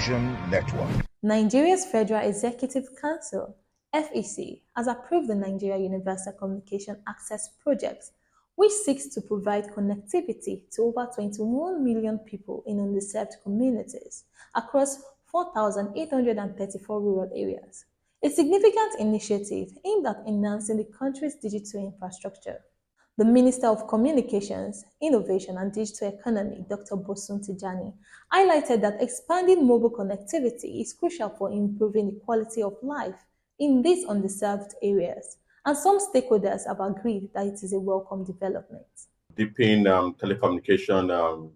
Communication Network. Nigeria's Federal Executive Council, FEC, has approved the Nigeria Universal Communication Access Project, which seeks to provide connectivity to over 21 million people in underserved communities across 4,834 rural areas. A significant initiative aimed at enhancing the country's digital infrastructure. The Minister of Communications, Innovation and Digital Economy, Dr. Bosun Tijani, highlighted that expanding mobile connectivity is crucial for improving the quality of life in these underserved areas, and some stakeholders have agreed that it is a welcome development. Deepening telecommunication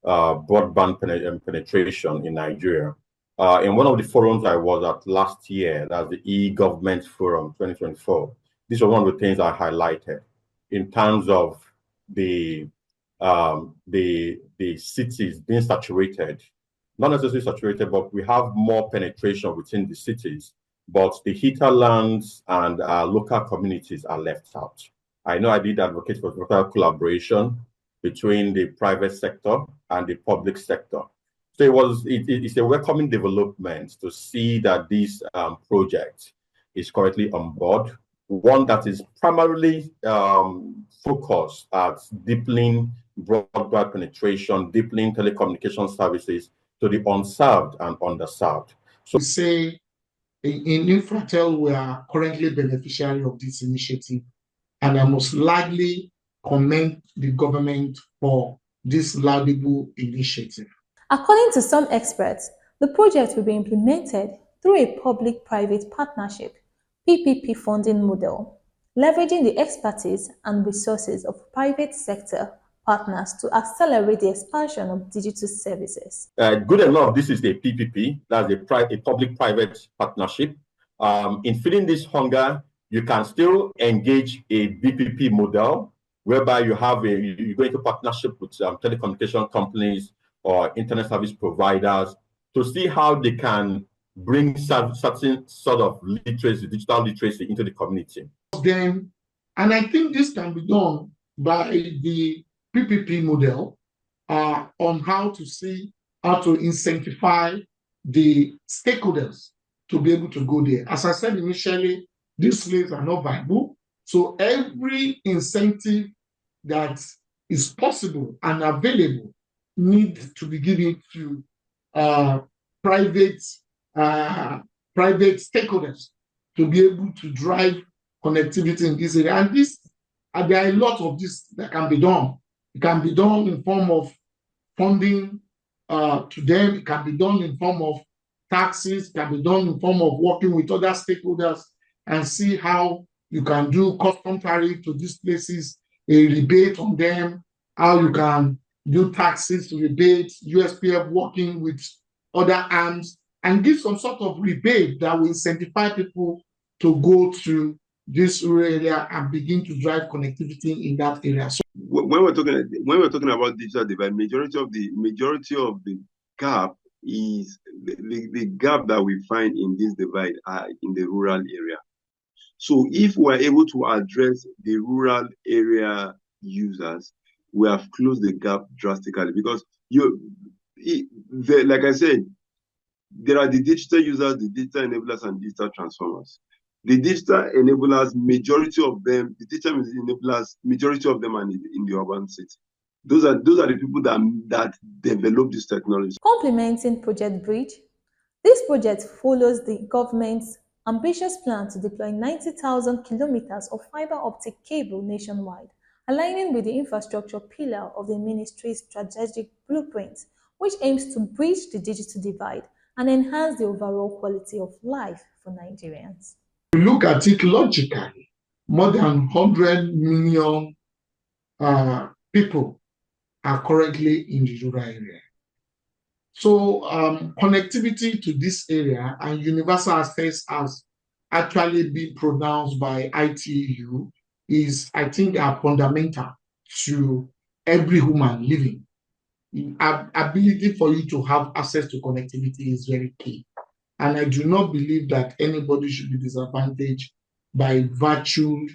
broadband penetration in Nigeria. In one of the forums I was at last year, that's the e-Government Forum 2024, these are one of the things I highlighted in terms of the cities being saturated, not necessarily saturated, but we have more penetration within the cities, but the hinterlands and local communities are left out. I know I did advocate for local collaboration between the private sector and the public sector. So it's a welcoming development to see that this project is currently on board, one that is primarily focused at deepening broadband penetration, deepening telecommunication services to the unserved and underserved. So we say in Infratel, we are currently beneficiary of this initiative, and I must largely commend the government for this laudable initiative. According to some experts, the project will be implemented through a public-private partnership PPP funding model, leveraging the expertise and resources of private sector partners to accelerate the expansion of digital services. Good enough, this is a PPP, that's a public-private partnership. In filling this hunger, you can still engage a BPP model, whereby you go into partnership with telecommunication companies or internet service providers to see how they can bring certain sort of literacy, digital literacy into the community. And I think this can be done by the PPP model on how to incentivize the stakeholders to be able to go there. As I said initially, these slaves are not viable. So every incentive that is possible and available needs to be given to private stakeholders to be able to drive connectivity in this area. And there are a lot of this that can be done. It can be done in form of funding to them. It can be done in form of taxes. It can be done in form of working with other stakeholders and see how you can do custom tariff to these places, a rebate on them, how you can do taxes to rebate, USPF working with other arms, and give some sort of rebate that will incentivize people to go to this rural area and begin to drive connectivity in that area. So when we're talking about digital divide, majority of the gap is the gap that we find in this divide are in the rural area. So if we're able to address the rural area users, we have closed the gap drastically, because like I said, there are the digital users, the digital enablers, and digital transformers. The digital enablers, majority of them are in the urban city. Those are the people that develop this technology. Complementing Project Bridge, this project follows the government's ambitious plan to deploy 90,000 kilometers of fiber optic cable nationwide, aligning with the infrastructure pillar of the ministry's strategic blueprint, which aims to bridge the digital divide and enhance the overall quality of life for Nigerians. We look at it logically, more than 100 million people are currently in the rural area. So connectivity to this area and universal access has actually been pronounced by ITU is, I think, are fundamental to every human living. Ability for you to have access to connectivity is very key. And I do not believe that anybody should be disadvantaged by virtue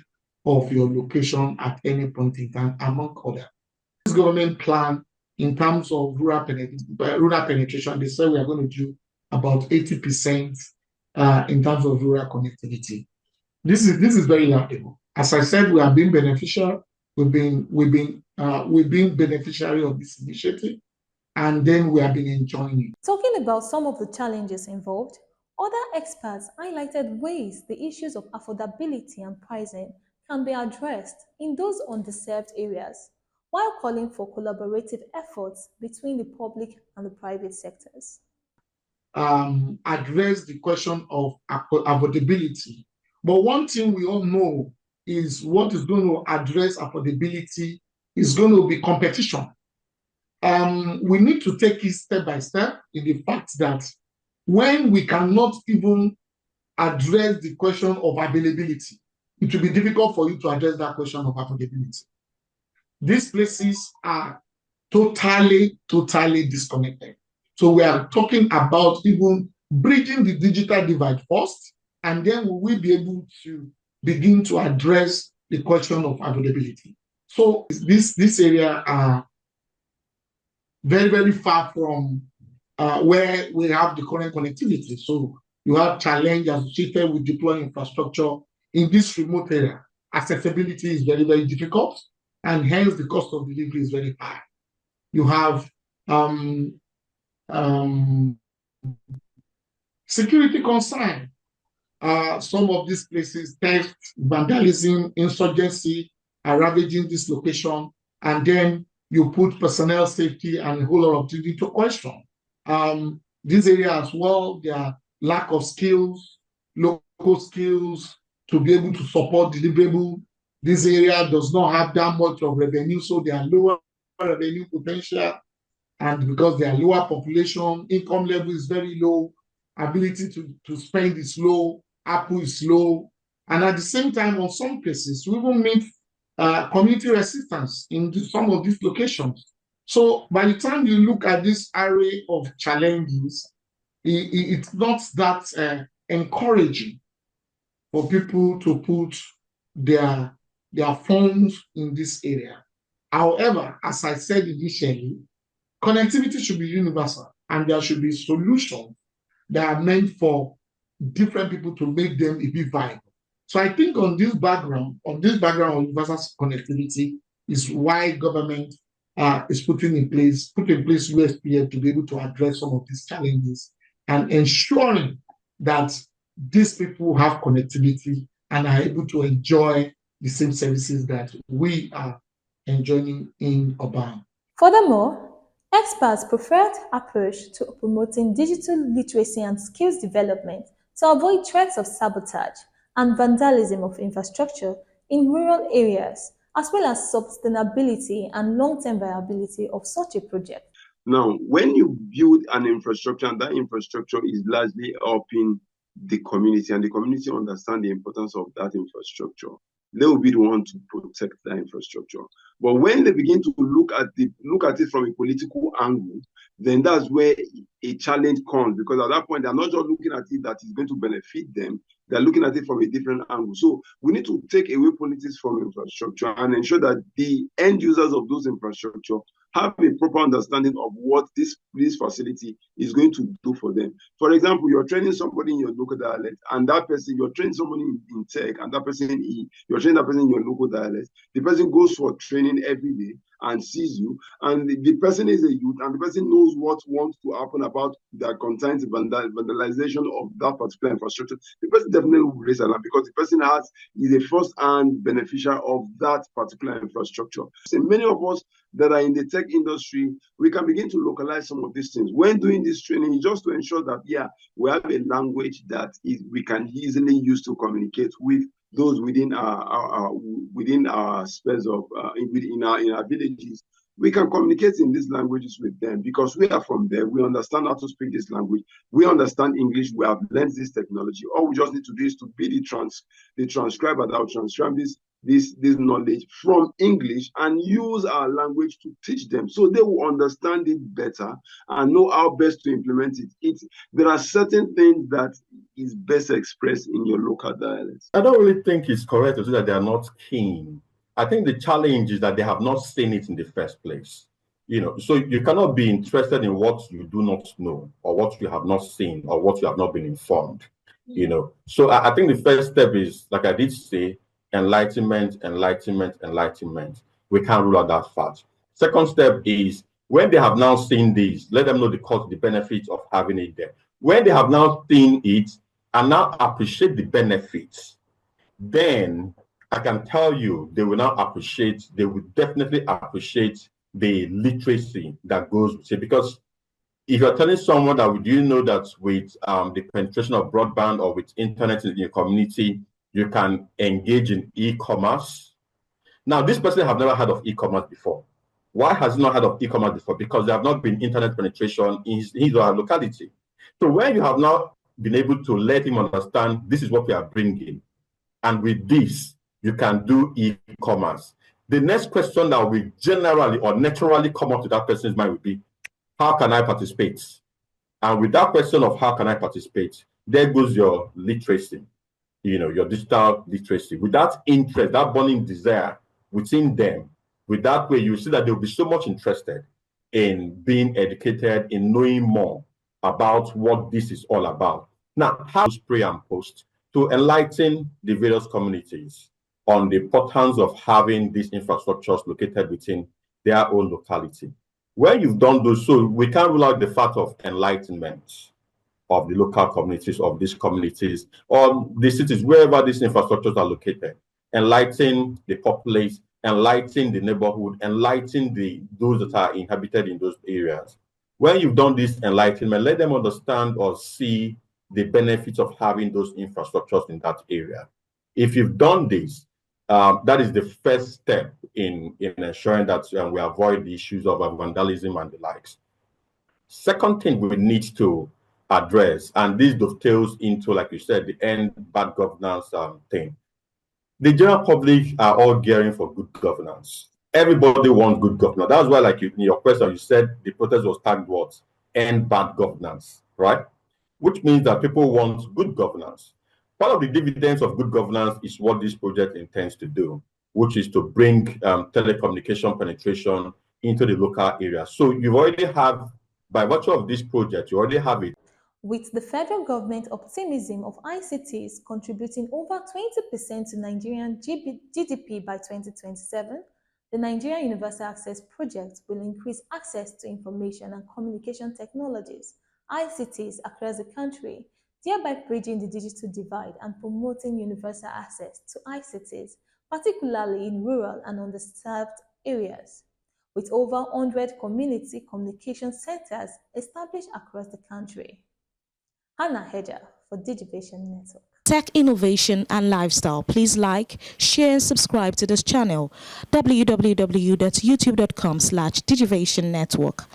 of your location at any point in time, among others. This government plan, in terms of rural penetration, they say we are going to do about 80% in terms of rural connectivity. This is very laudable. As I said, we have been beneficial. We've been beneficiary of this initiative, and then we have been enjoying it. Talking about some of the challenges involved, other experts highlighted ways the issues of affordability and pricing can be addressed in those underserved areas, while calling for collaborative efforts between the public and the private sectors. Address the question of affordability. But one thing we all know is what is going to address affordability is going to be competition. We need to take it step by step in the fact that when we cannot even address the question of availability, it will be difficult for you to address that question of affordability. These places are totally disconnected. So we are talking about even bridging the digital divide first, and then we will be able to begin to address the question of availability. So this area are very far from where we have the current connectivity. So you have challenge associated with deploying infrastructure in this remote area. Accessibility is very difficult, and hence the cost of delivery is very high. You have security concern. Some of these places, theft, vandalism, insurgency are ravaging this location, and then you put personnel safety and a whole lot of things into question. This area as well, their lack of skills, local skills to be able to support deliverable. This area does not have that much of revenue, so they are lower revenue potential. And because they are lower population, income level is very low, ability to spend is low, ARPU is low. And at the same time, on some places, we will meet community resistance in some of these locations. So by the time you look at this array of challenges, it's not that encouraging for people to put their funds in this area. However, as I said initially, connectivity should be universal, and there should be solutions that are meant for different people to make them a bit viable. So I think on this background of universal connectivity is why government is put in place USPN to be able to address some of these challenges and ensuring that these people have connectivity and are able to enjoy the same services that we are enjoying in Oban. Furthermore, experts preferred approach to promoting digital literacy and skills development to avoid threats of sabotage and vandalism of infrastructure in rural areas, as well as sustainability and long-term viability of such a project. Now, when you build an infrastructure, and that infrastructure is largely helping the community, and the community understand the importance of that infrastructure, they will be the one to protect that infrastructure. But when they begin to look at it from a political angle, then that's where a challenge comes, because at that point they're not just looking at it that is going to benefit them, they're looking at it from a different angle. So we need to take away politics from infrastructure and ensure that the end users of those infrastructure have a proper understanding of what this facility is going to do for them. For example, you're training somebody in your local dialect, and that person, you're training somebody in tech, and you're training that person in your local dialect. The person goes for training every day and sees you, and the person is a youth, and the person knows what wants to happen about the content vandalization of that particular infrastructure. The person definitely will raise alarm, because the person is a first-hand beneficiary of that particular infrastructure. So many of us that are in the tech industry, we can begin to localize some of these things. When doing this training, just to ensure that, we have a language that we can easily use to communicate with those within our space of in our villages. We can communicate in these languages with them because we are from there. We understand how to speak this language. We understand English. We have learned this technology. All we just need to do is to be the transcriber that will transcribe this knowledge from English and use our language to teach them, so they will understand it better and know how best to implement it. There are certain things that is best expressed in your local dialects. I don't really think it's correct to say that they are not keen. I think the challenge is that they have not seen it in the first place. So you cannot be interested in what you do not know, or what you have not seen, or what you have not been informed. So I think the first step is, like I did say, enlightenment. We can't rule out that fact. Second step is, when they have now seen this, let them know the benefits of having it there. When they have now seen it and now appreciate the benefits, then I can tell you they will definitely appreciate the literacy that goes with it. Because if you're telling someone that, do you know that with the penetration of broadband or with internet in your community, you can engage in e-commerce? Now, this person have never heard of e-commerce before. Why has he not heard of e-commerce before? Because there have not been internet penetration in his or her locality. So when you have now been able to let him understand this is what we are bringing, and with this, you can do e-commerce, the next question that will generally or naturally come up to that person's mind will be, how can I participate? And with that question of how can I participate, there goes your literacy, your digital literacy. With that interest, that burning desire within them, with that way, you see that they'll be so much interested in being educated, in knowing more about what this is all about. Now, how to spray and post to enlighten the various communities on the importance of having these infrastructures located within their own locality. When you've done those, so we can't rule out the fact of enlightenment of the local communities, of these communities, or the cities, wherever these infrastructures are located. Enlighten the populace, enlighten the neighborhood, enlighten those that are inhabited in those areas. When you've done this enlightenment, let them understand or see the benefits of having those infrastructures in that area. If you've done this, that is the first step in ensuring that we avoid the issues of vandalism and the likes. Second thing we need to address, and this dovetails into, like you said, the end bad governance thing. The general public are all gearing for good governance. Everybody wants good governance. That's why, like in your question, you said the protest was tagged what? End bad governance, right? Which means that people want good governance. Part of the dividends of good governance is what this project intends to do, which is to bring telecommunication penetration into the local area. So you already have, by virtue of this project, you already have it. With the federal government optimism of ICTs contributing over 20% to Nigerian GDP by 2027, the Nigerian Universal Access Project will increase access to information and communication technologies, ICTs, across the country, thereby bridging the digital divide and promoting universal access to ICTs, particularly in rural and underserved areas. With over 100 community communication centers established across the country. Hannah Hedger for Digivision Network. Tech innovation and lifestyle. Please like, share and subscribe to this channel. www.youtube.com/Digivision Network.